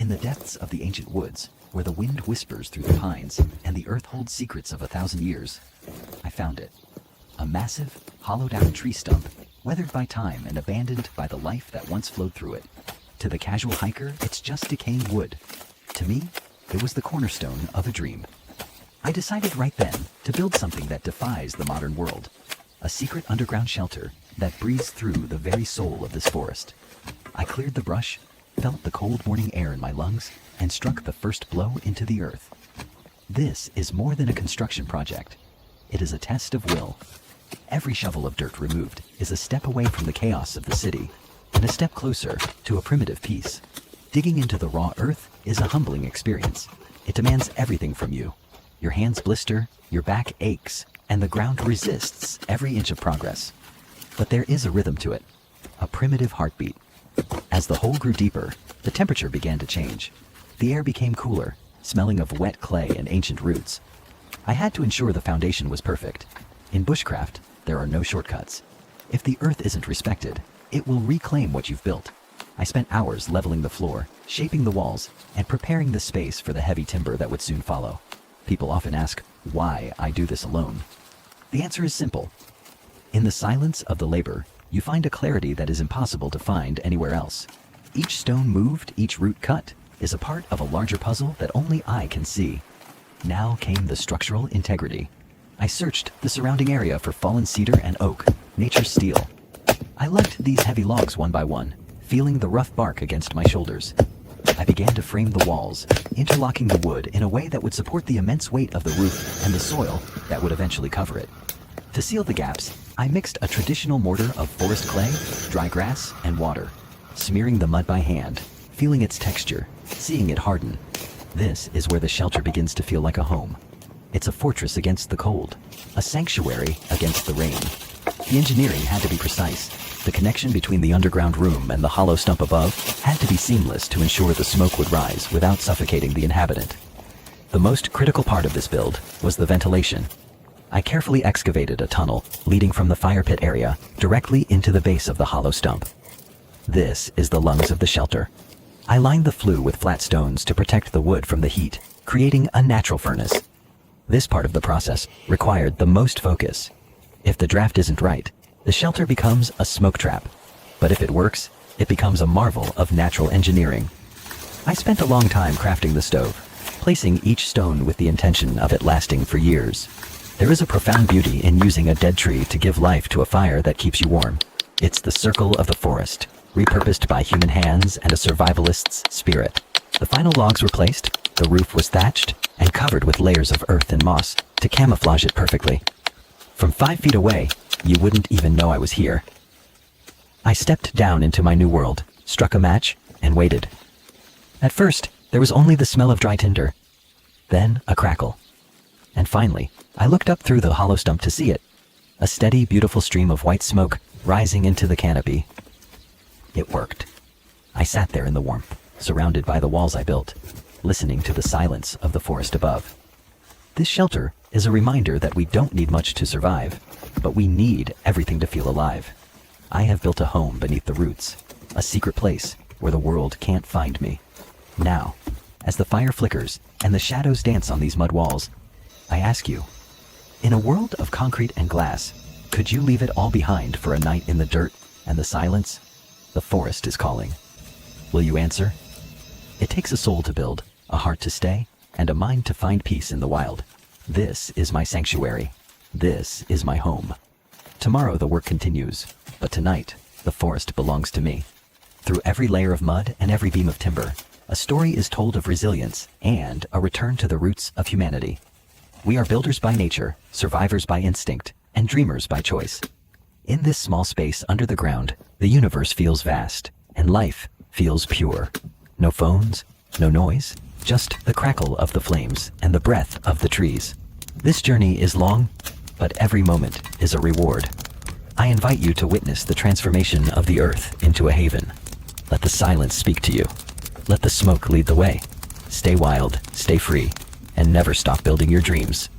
In the depths of the ancient woods, where the wind whispers through the pines and the earth holds secrets of 1,000 years, I found it. A massive, hollowed-out tree stump, weathered by time and abandoned by the life that once flowed through it. To the casual hiker, it's just decaying wood. To me, it was the cornerstone of a dream. I decided right then to build something that defies the modern world. A secret underground shelter that breathes through the very soul of this forest. I cleared the brush, felt the cold morning air in my lungs, and struck the first blow into the earth. This is more than a construction project. It is a test of will. Every shovel of dirt removed is a step away from the chaos of the city, and a step closer to a primitive peace. Digging into the raw earth is a humbling experience. It demands everything from you. Your hands blister, your back aches, and the ground resists every inch of progress. But there is a rhythm to it, a primitive heartbeat. As the hole grew deeper, the temperature began to change. The air became cooler, smelling of wet clay and ancient roots. I had to ensure the foundation was perfect. In bushcraft, there are no shortcuts. If the earth isn't respected, it will reclaim what you've built. I spent hours leveling the floor, shaping the walls, and preparing the space for the heavy timber that would soon follow. People often ask why I do this alone. The answer is simple. In the silence of the labor, you find a clarity that is impossible to find anywhere else. Each stone moved, each root cut, is a part of a larger puzzle that only I can see. Now came the structural integrity. I searched the surrounding area for fallen cedar and oak, nature's steel. I lugged these heavy logs one by one, feeling the rough bark against my shoulders. I began to frame the walls, interlocking the wood in a way that would support the immense weight of the roof and the soil that would eventually cover it. To seal the gaps, I mixed a traditional mortar of forest clay, dry grass, and water, smearing the mud by hand, feeling its texture, seeing it harden. This is where the shelter begins to feel like a home. It's a fortress against the cold, a sanctuary against the rain. The engineering had to be precise. The connection between the underground room and the hollow stump above had to be seamless to ensure the smoke would rise without suffocating the inhabitant. The most critical part of this build was the ventilation. I carefully excavated a tunnel leading from the fire pit area directly into the base of the hollow stump. This is the lungs of the shelter. I lined the flue with flat stones to protect the wood from the heat, creating a natural furnace. This part of the process required the most focus. If the draft isn't right, the shelter becomes a smoke trap. But if it works, it becomes a marvel of natural engineering. I spent a long time crafting the stove, placing each stone with the intention of it lasting for years. There is a profound beauty in using a dead tree to give life to a fire that keeps you warm. It's the circle of the forest, repurposed by human hands and a survivalist's spirit. The final logs were placed, the roof was thatched, and covered with layers of earth and moss to camouflage it perfectly. From 5 feet away, you wouldn't even know I was here. I stepped down into my new world, struck a match, and waited. At first, there was only the smell of dry tinder, then a crackle. And finally, I looked up through the hollow stump to see it, a steady, beautiful stream of white smoke rising into the canopy. It worked. I sat there in the warmth, surrounded by the walls I built, listening to the silence of the forest above. This shelter is a reminder that we don't need much to survive, but we need everything to feel alive. I have built a home beneath the roots, a secret place where the world can't find me. Now, as the fire flickers and the shadows dance on these mud walls, I ask you, in a world of concrete and glass, could you leave it all behind for a night in the dirt and the silence? The forest is calling. Will you answer? It takes a soul to build, a heart to stay, and a mind to find peace in the wild. This is my sanctuary. This is my home. Tomorrow the work continues, but tonight the forest belongs to me. Through every layer of mud and every beam of timber, a story is told of resilience and a return to the roots of humanity. We are builders by nature, survivors by instinct, and dreamers by choice. In this small space under the ground, the universe feels vast, and life feels pure. No phones, no noise, just the crackle of the flames and the breath of the trees. This journey is long, but every moment is a reward. I invite you to witness the transformation of the earth into a haven. Let the silence speak to you. Let the smoke lead the way. Stay wild, stay free, and never stop building your dreams.